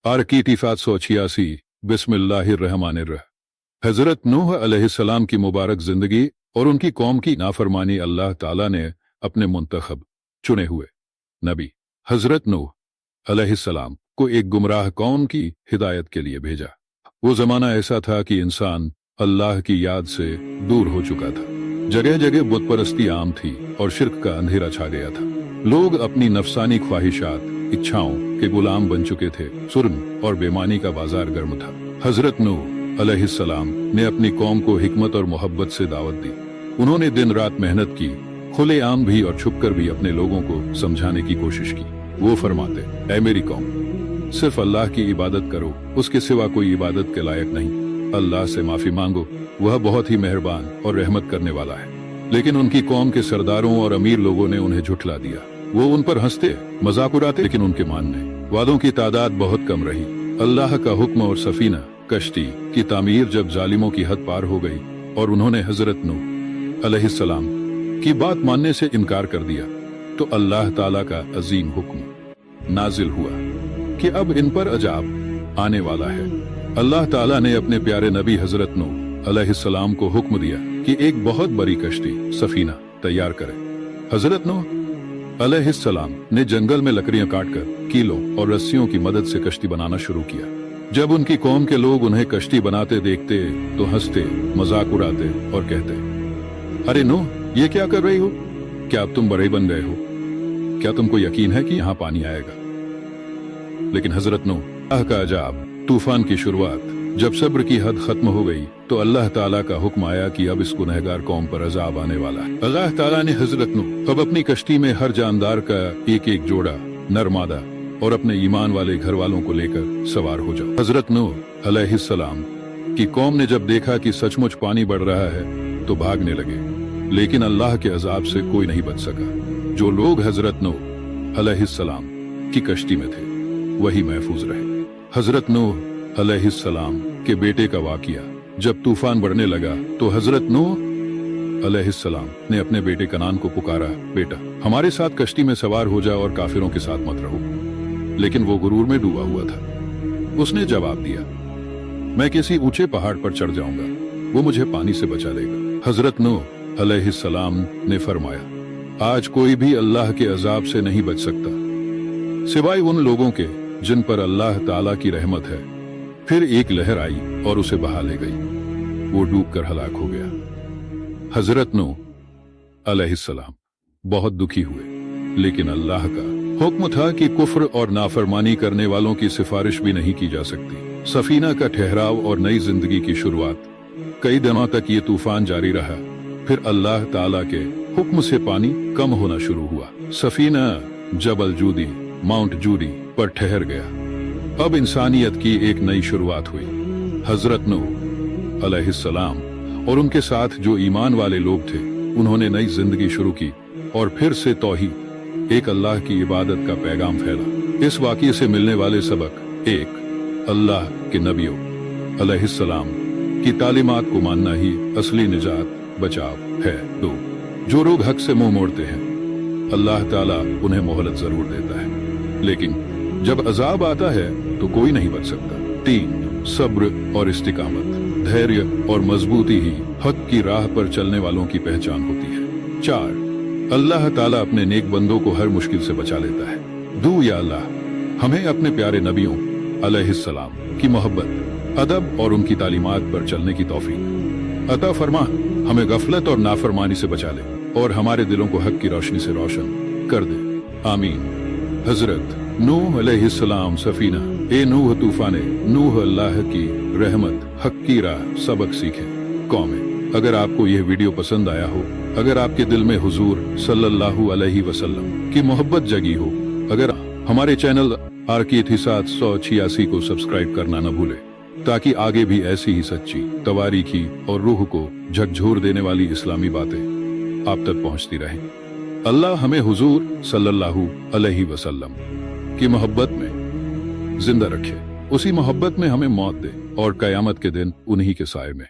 आरकीटी 786 बिस्मिल्लाहिर्रहमानिर्रहीम। हजरत नूह अलैहिस्सलाम की मुबारक जिंदगी और उनकी कौम की नाफरमानी। अल्लाह ताला ने अपने मुंतखब चुने हुए नबी हजरत नूह अलैहिस्सलाम को एक गुमराह कौम की हिदायत के लिए भेजा। वो जमाना ऐसा था कि इंसान अल्लाह की याद से दूर हो चुका था। जगह जगह बुत परस्ती आम थी और शिर्क का अंधेरा छा गया था। लोग अपनी नफसानी ख्वाहिशात इच्छाओं के गुलाम बन चुके थे। जुर्म और बेमानी का बाजार गर्म था। हजरत नूह अलैहिस्सलाम ने अपनी कौम को हिकमत और मोहब्बत से दावत दी। उन्होंने दिन रात मेहनत की, खुले आम भी और छुपकर भी अपने लोगों को समझाने की कोशिश की। वो फरमाते, ऐ मेरी कौम, सिर्फ अल्लाह की इबादत करो, उसके सिवा कोई इबादत के लायक नहीं। अल्लाह से माफी मांगो, वह बहुत ही मेहरबान और रहमत करने वाला है। लेकिन उनकी कौम के सरदारों और अमीर लोगों ने उन्हें झुठला दिया। वो उन पर हंसते, मजाक उड़ाते, लेकिन उनके मानने वालों की तादाद बहुत कम रही। अल्लाह का हुक्म और सफीना कश्ती की तामीर जब जालिमों की हद पार हो गई और उन्होंने हजरत नूह अलैहिस्सलाम की बात मानने से इनकार कर दिया, तो अल्लाह ताला का अजीम हुक्म नाजिल हुआ कि अब इन पर अजाब आने वाला है। अल्लाह ताला ने अपने प्यारे नबी हजरत नूह अलैहिस्सलाम को हुक्म दिया कि एक बहुत बड़ी कश्ती सफीना तैयार करें। हजरत नूह अलैहिस्सलाम ने जंगल में लकड़ियां काटकर कीलों और रस्सियों की मदद से कश्ती बनाना शुरू किया। जब उनकी कौम के लोग उन्हें कश्ती बनाते देखते तो हंसते, मजाक उड़ाते और कहते, अरे नूह, ये क्या कर रही हो? क्या अब तुम बड़े बन गए हो? क्या तुमको यकीन है कि यहाँ पानी आएगा? लेकिन हजरत नूह अल्लाह का अजाब तूफान की शुरुआत जब सब्र की हद खत्म हो गई तो अल्लाह ताला का हुक्म आया कि अब इस गुनहगार कौम पर अजाब आने वाला है। अल्लाह ताला ने हजरत नूह अब अपनी कश्ती में हर जानदार का एक एक जोड़ा नर मादा और अपने ईमान वाले घर वालों को लेकर सवार हो जाओ। हजरत नूह अलैहिस्सलाम की कौम ने जब देखा कि सचमुच पानी बढ़ रहा है तो भागने लगे, लेकिन अल्लाह के अजाब से कोई नहीं बच सका। जो लोग हजरत नूह अलैहिस्सलाम की कश्ती में थे वही महफूज रहे। हजरत नूह अलैहिस्सलाम के बेटे का वाकिया जब तूफान बढ़ने लगा तो हजरत नूह अलैहिस्सलाम ने अपने बेटे कनान को पुकारा, बेटा, हमारे साथ कश्ती में सवार हो जा और काफिरों के साथ मत रहो। लेकिन वो गुरूर में डूबा हुआ था। उसने जवाब दिया, मैं किसी ऊंचे पहाड़ पर चढ़ जाऊंगा, वो मुझे पानी से बचा लेगा। हजरत नूह अलैहिस्सलाम ने फरमाया, आज कोई भी अल्लाह के अजाब से नहीं बच सकता सिवाय उन लोगों के जिन पर अल्लाह ताला की रहमत है। फिर एक लहर आई और उसे बहा ले गई। वो डूबकर हलाक हो गया। हजरत नूह अलैहिस्सलाम बहुत दुखी हुए, लेकिन अल्लाह का हुक्म था कि कुफ्र और नाफरमानी करने वालों की सिफारिश भी नहीं की जा सकती। सफीना का ठहराव और नई जिंदगी की शुरुआत। कई दिनों तक ये तूफान जारी रहा। फिर अल्लाह ताला के हुक्म से पानी कम होना शुरू हुआ। सफीना जबल जूदी माउंट जूडी पर ठहर गया। अब इंसानियत की एक नई शुरुआत हुई। हजरत नूह अलैहिस्सलाम और उनके साथ जो ईमान वाले लोग थे उन्होंने नई जिंदगी शुरू की और फिर से तौहीद, एक अल्लाह की इबादत का पैगाम फैला। इस वाक़ये से मिलने वाले सबक: एक, अल्लाह के नबियों अलैहिस्सलाम की तालीमात को मानना ही असली निजात बचाव है। दो, जो लोग हक से मुंह मोड़ते हैं अल्लाह ताला उन्हें मोहलत जरूर देता है, लेकिन जब अजाब आता है तो कोई नहीं बच सकता। तीन, सब्र और इस्तिकामत, धैर्य और मजबूती ही हक की राह पर चलने वालों की पहचान होती है। चार, अल्लाह ताला अपने नेक बंदों को हर मुश्किल से बचा लेता है। दू या अल्लाह हमें अपने प्यारे नबियों अलैहिस्सलाम की मोहब्बत, अदब और उनकी तालीमात पर चलने की तौफीक अता फरमा। हमें गफलत और नाफरमानी से बचा ले और हमारे दिलों को हक की रोशनी से रोशन कर दे, आमीन। हजरत नूह अलैहिस्सलाम सफीना, ए नूह तूफाने, नूह अल्लाह की रहमत, हक की राह, सबक सीखे। कौमें, अगर आपको यह वीडियो पसंद आया हो, अगर आपके दिल में हुजूर सल्लल्लाहु अलैहि वसल्लम की मोहब्बत जगी हो, अगर हमारे चैनल आरकीटी 786 को सब्सक्राइब करना न भूले, ताकि आगे भी ऐसी ही सच्ची, तवारीखी और रूह को झकझोर देने वाली इस्लामी बातें आप तक पहुंचती रहें। अल्लाह हमें हुजूर सल्लल्लाहु अलैहि वसल्लम की मोहब्बत में जिंदा रखे, उसी मोहब्बत में हमें मौत दे और कयामत के दिन उन्हीं के साए में